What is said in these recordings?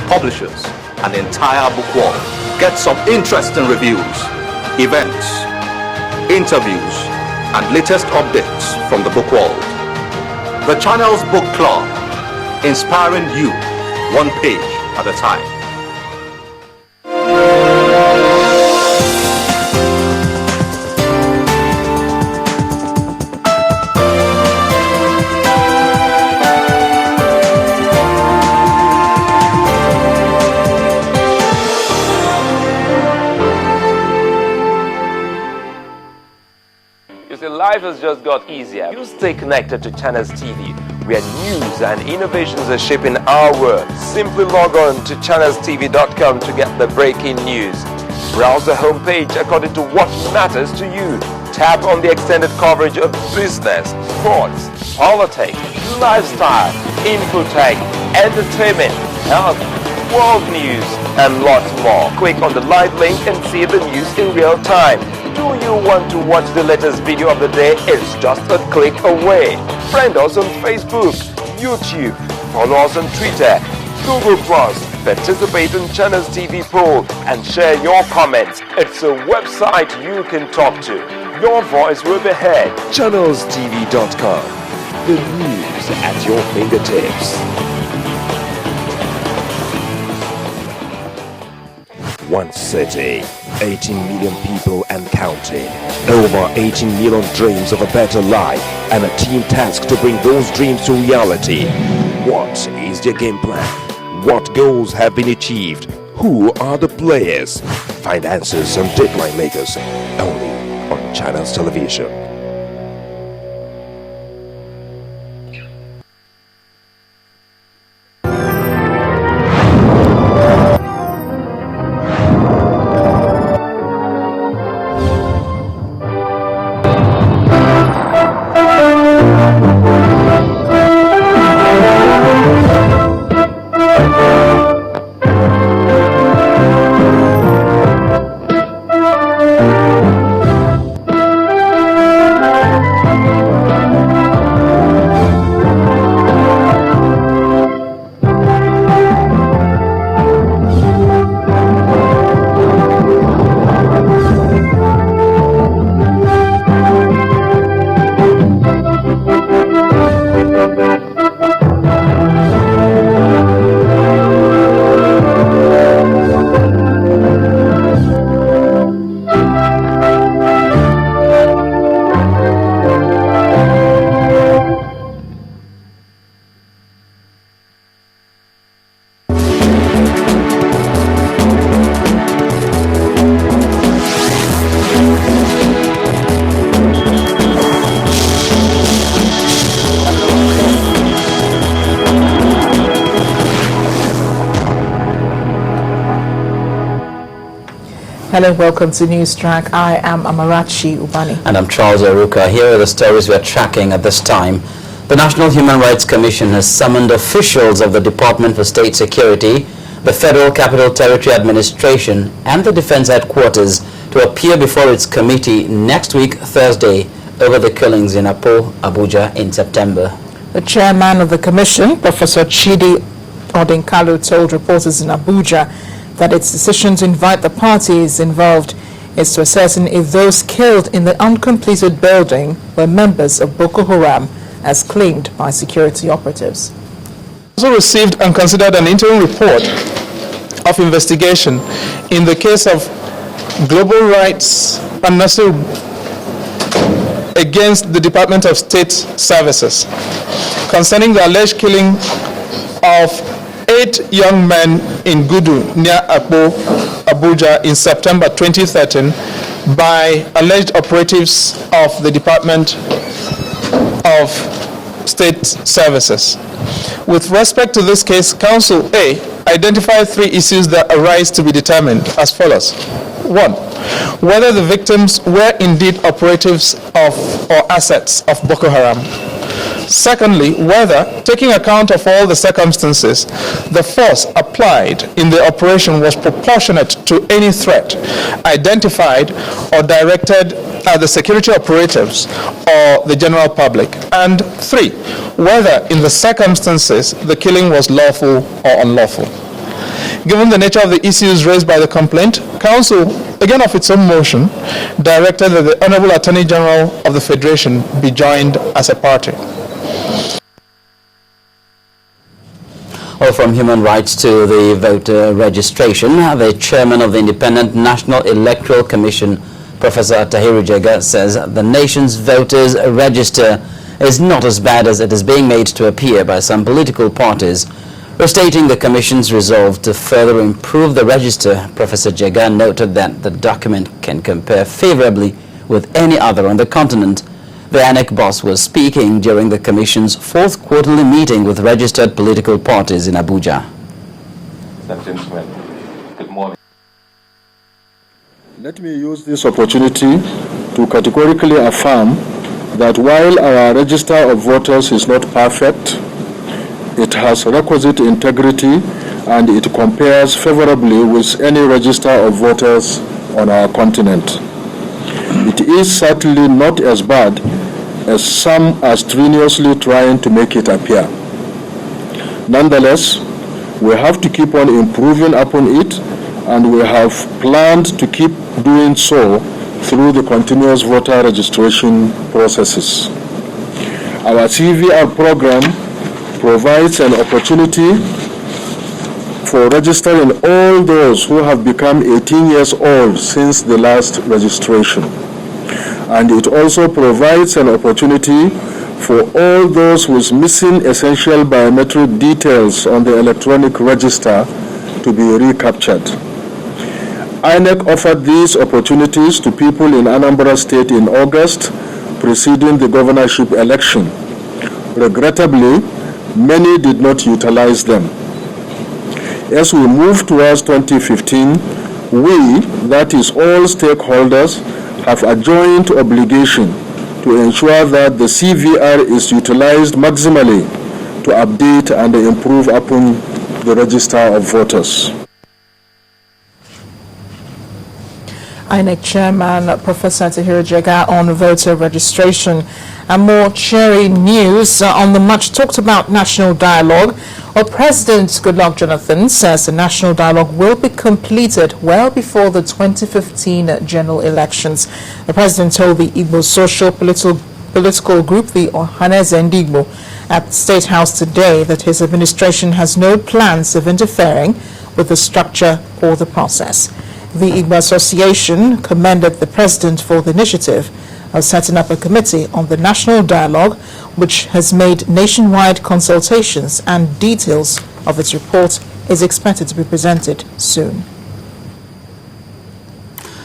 publishers, and the entire book world. Get some interesting reviews, events, interviews, and latest updates from the book world. The channel's book club, inspiring you one page at a time. Life has just got easier. You stay connected to Channels TV, where news and innovations are shaping our world. Simply log on to channelstv.com to get the breaking news. Browse the homepage according to what matters to you. Tap on the extended coverage of business, sports, politics, lifestyle, infotech, entertainment, health, world news, and lots more. Click on the live link and see the news in real time. Do you want to watch the latest video of the day? It's just a click away. Friend us on Facebook, YouTube, follow us on Twitter, Google+, participate in Channels TV poll, and share your comments. It's a website you can talk to. Your voice will be heard. ChannelsTV.com. The news at your fingertips. One city, 18 million people and counting. Over 18 million dreams of a better life, and a team tasked to bring those dreams to reality. What is their game plan? What goals have been achieved? Who are the players? Find answers on Deadline Makers, only on Channels Television. Hello, welcome to News Track. I am Amarachi Ubani. And I'm Charles Aruka. Here are the stories we are tracking at this time. The National Human Rights Commission has summoned officials of the Department for State Security, the Federal Capital Territory Administration, and the Defense Headquarters to appear before its committee next week, Thursday, over the killings in Apo, Abuja in September. The chairman of the commission, Professor Chidi Odinkalu, told reporters in Abuja that its decision to invite the parties involved is to ascertain if those killed in the uncompleted building were members of Boko Haram, as claimed by security operatives. Also received and considered an interim report of investigation in the case of global rights and Nasir against the Department of State Services concerning the alleged killing of 8 young men in Gudu near Apo, Abuja in September 2013 by alleged operatives of the Department of State Services. With respect to this case, Counsel A identified 3 issues that arise to be determined as follows. 1. Whether the victims were indeed operatives of or assets of Boko Haram. Secondly, whether, taking account of all the circumstances, the force applied in the operation was proportionate to any threat identified or directed at the security operatives or the general public. And 3, whether in the circumstances the killing was lawful or unlawful. Given the nature of the issues raised by the complaint, Council, again of its own motion, directed that the Honorable Attorney General of the Federation be joined as a party. Well, from human rights to the voter registration, the chairman of the Independent National Electoral Commission, Professor Tahiru Jega, says the nation's voters register is not as bad as it is being made to appear by some political parties. Restating the Commission's resolve to further improve the register, Professor Jega noted that the document can compare favorably with any other on the continent. The ANEC boss was speaking during the Commission's 4th quarterly meeting with registered political parties in Abuja. Gentlemen, good morning. Let me use this opportunity to categorically affirm that while our register of voters is not perfect, it has requisite integrity and it compares favorably with any register of voters on our continent. It is certainly not as bad as some are strenuously trying to make it appear. Nonetheless, we have to keep on improving upon it, and we have planned to keep doing so through the continuous voter registration processes. Our CVR program provides an opportunity for registering all those who have become 18 years old since the last registration. And it also provides an opportunity for all those with missing essential biometric details on the electronic register to be recaptured. INEC offered these opportunities to people in Anambra State in August preceding the governorship election. Regrettably, many did not utilize them. As we move towards 2015, we, that is all stakeholders, have a joint obligation to ensure that the CVR is utilized maximally to update and improve upon the register of voters. INEC Chairman Professor Tahiru Jega on voter registration. And more cheery news on the much talked about national dialogue. Well, President Goodluck Jonathan says the national dialogue will be completed well before the 2015 general elections. The president told the Igbo social political group, the Ohaneze Ndigbo, at State House today that his administration has no plans of interfering with the structure or the process. The Igbo Association commended the president for the initiative of setting up a committee on the national dialogue, which has made nationwide consultations, and details of its report is expected to be presented soon.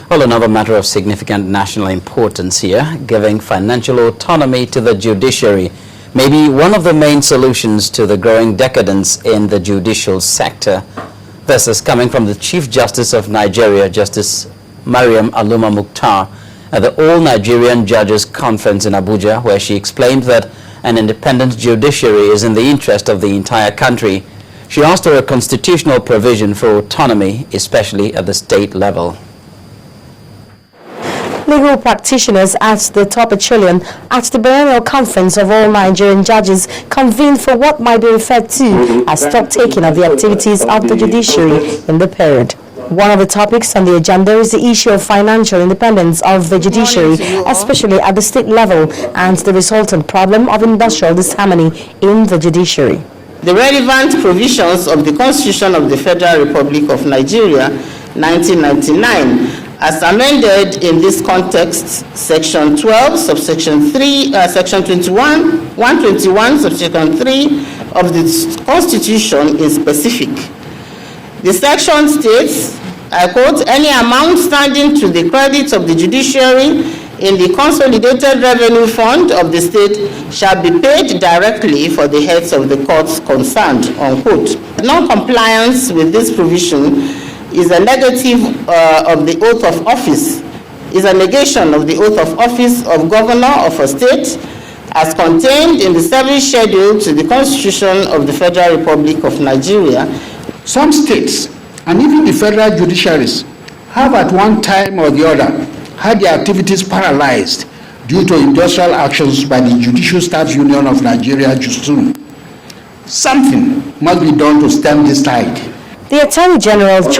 Well, another matter of significant national importance here, giving financial autonomy to the judiciary, may be one of the main solutions to the growing decadence in the judicial sector. This is coming from the Chief Justice of Nigeria, Justice Mariam Aluma Mukhtar, at the All Nigerian Judges Conference in Abuja, where she explained that an independent judiciary is in the interest of the entire country. She asked for a constitutional provision for autonomy, especially at the state level. Legal practitioners at the top echelon at the biennial conference of all Nigerian judges convened for what might be referred to as stock-taking of the activities of the judiciary in the period. One of the topics on the agenda is the issue of financial independence of the judiciary, especially at the state level, and the resultant problem of industrial disharmony in the judiciary. The relevant provisions of the Constitution of the Federal Republic of Nigeria, 1999, as amended in this context, Section 12, subsection 3, Section 121, subsection 3 of the Constitution is specific. The section states, I quote, any amount standing to the credit of the judiciary in the Consolidated Revenue Fund of the state shall be paid directly for the heads of the courts concerned, unquote. Non-compliance with this provision is a negative of the oath of office, is a negation of the oath of office of governor of a state as contained in the service schedule to the Constitution of the Federal Republic of Nigeria. Some states, and even the federal judiciaries, have at one time or the other had their activities paralyzed due to industrial actions by the Judicial Staff Union of Nigeria, JUSTUN. Something must be done to stem this tide. The Attorney General charged